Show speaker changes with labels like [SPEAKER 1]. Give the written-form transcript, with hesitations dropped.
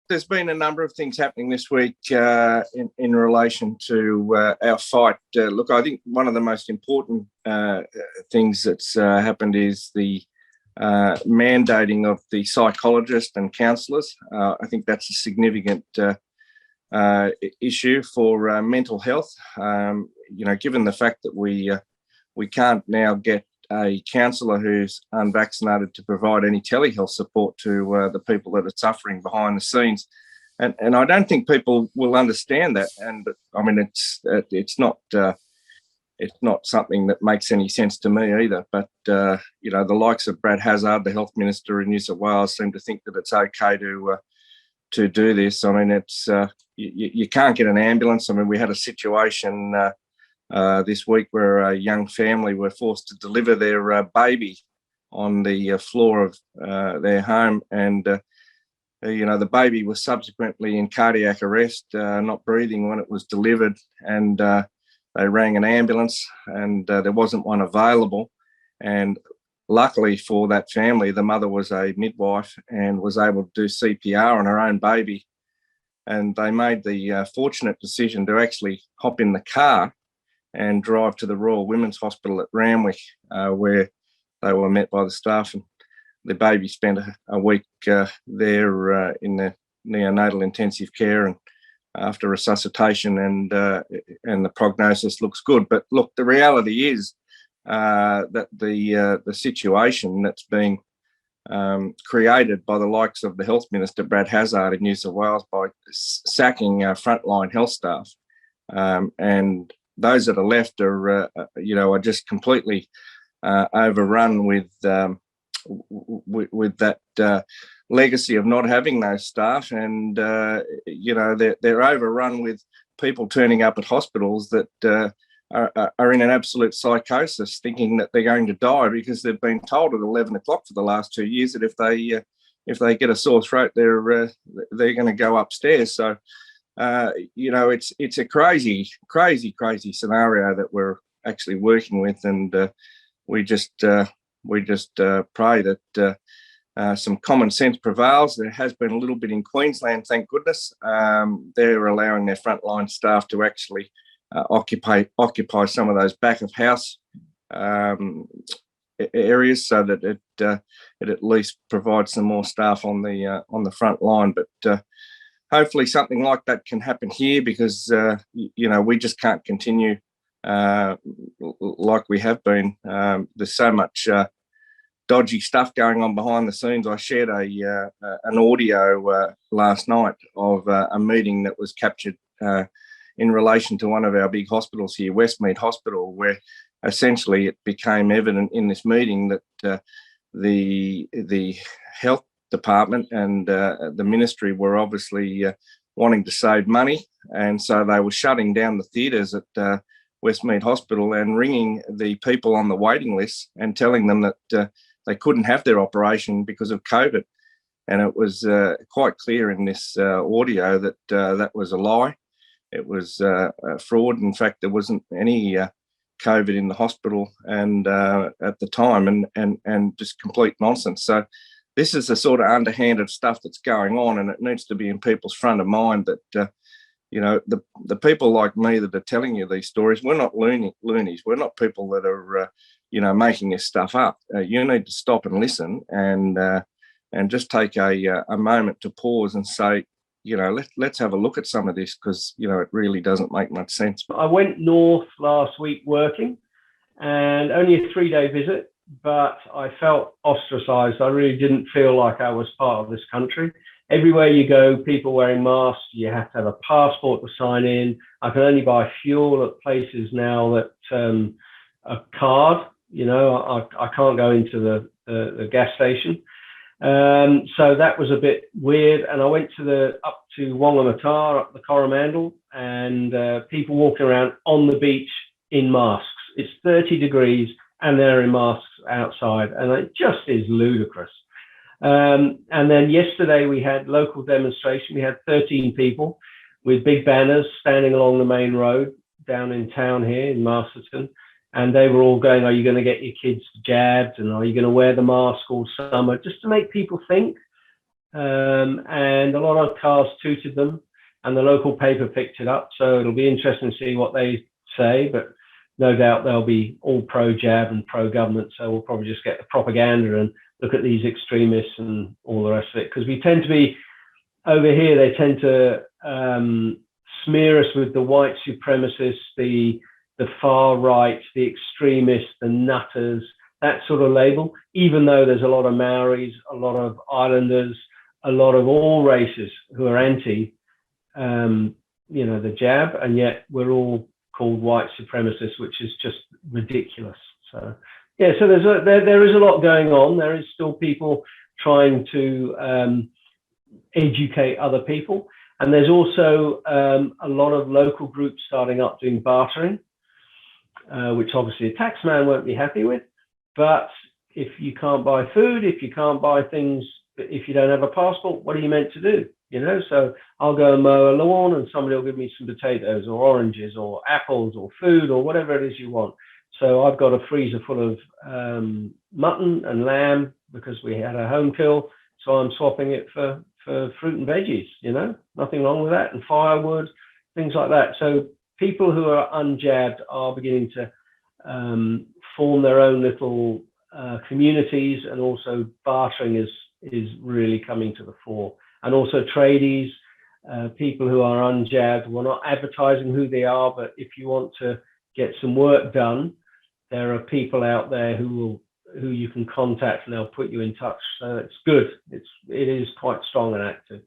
[SPEAKER 1] there's been a number of things happening this week in relation to our fight. Look, I think one of the most important things that's happened is the mandating of the psychologists and counsellors. I think that's a significant issue for mental health. Given the fact that we can't now get a counsellor who's unvaccinated to provide any telehealth support to the people that are suffering behind the scenes. And I don't think people will understand that. And I mean, it's not something that makes any sense to me either. But, the likes of Brad Hazzard, the health minister in New South Wales, seem to think that it's okay to do this. I mean, it's you can't get an ambulance. I mean, we had a situation this week where a young family were forced to deliver their baby on the floor of their home, and the baby was subsequently in cardiac arrest, not breathing when it was delivered, and they rang an ambulance, and there wasn't one available. And luckily for that family, the mother was a midwife and was able to do CPR on her own baby, and they made the fortunate decision to actually hop in the car and drive to the Royal Women's Hospital at Randwick, where they were met by the staff. And the baby spent a week there in the neonatal intensive care, and after resuscitation, and the prognosis looks good. But look, the reality is that the situation that's being created by the likes of the health minister, Brad Hazzard in New South Wales, by sacking frontline health staff, and those that are left are just completely overrun with that legacy of not having those staff, and they're overrun with people turning up at hospitals that are in an absolute psychosis, thinking that they're going to die because they've been told at 11 o'clock for the last 2 years that if they get a sore throat, they're going to go upstairs. So. It's a crazy scenario that we're actually working with, and we just pray that some common sense prevails. There has been a little bit in Queensland, thank goodness. They're allowing their frontline staff to actually occupy some of those back of house areas, so that it at least provides some more staff on the front line. But hopefully something like that can happen here, because, we just can't continue like we have been. There's so much dodgy stuff going on behind the scenes. I shared an audio last night of a meeting that was captured in relation to one of our big hospitals here, Westmead Hospital, where essentially it became evident in this meeting that the health department and the ministry were obviously wanting to save money, and so they were shutting down the theatres at Westmead Hospital and ringing the people on the waiting list and telling them that they couldn't have their operation because of COVID. And it was quite clear in this audio that that was a lie. It was a fraud. In fact, there wasn't any COVID in the hospital and at the time, and just complete nonsense. So this is the sort of underhanded stuff that's going on, and it needs to be in people's front of mind that, the people like me that are telling you these stories, we're not loonies. We're not people that are, making this stuff up. You need to stop and listen, and just take a moment to pause and say, let's have a look at some of this, because, it really doesn't make much sense.
[SPEAKER 2] I went north last week working, and only a 3-day visit, but I felt ostracised. I really didn't feel like I was part of this country. Everywhere you go, people wearing masks. You have to have a passport to sign in. I can only buy fuel at places now that a card. I can't go into the gas station. So that was a bit weird. And I went up to Wangaratta, up the Coromandel, and people walking around on the beach in masks. It's 30 degrees and they're in masks outside, and it just is ludicrous. And then yesterday we had local demonstration. We had 13 people with big banners standing along the main road down in town here in Masterton. And they were all going, are you going to get your kids jabbed? And are you going to wear the mask all summer? Just to make people think. and a lot of cars tooted them, and the local paper picked it up. So it'll be interesting to see what they say, but no doubt they'll be all pro-jab and pro-government. So we'll probably just get the propaganda and look at these extremists and all the rest of it. Because we tend to be, over here, they tend to smear us with the white supremacists, the far right, the extremists, the nutters, that sort of label, even though there's a lot of Maoris, a lot of Islanders, a lot of all races who are anti, the jab, and yet we're all called white supremacists, which is just ridiculous. So, yeah, so there is a lot going on. There is still people trying to educate other people. And there's also a lot of local groups starting up doing bartering, which obviously a taxman won't be happy with. But if you can't buy food, if you can't buy things, if you don't have a passport, what are you meant to do? So I'll go and mow a lawn and somebody will give me some potatoes or oranges or apples or food or whatever it is you want. So I've got a freezer full of mutton and lamb because we had a home kill. So I'm swapping it for fruit and veggies, nothing wrong with that, and firewood, things like that. So people who are unjabbed are beginning to form their own little communities, and also bartering is really coming to the fore. And also tradies, people who are unjabbed, we're not advertising who they are, but if you want to get some work done, there are people out there who you can contact and they'll put you in touch. So it's good. It is quite strong and active.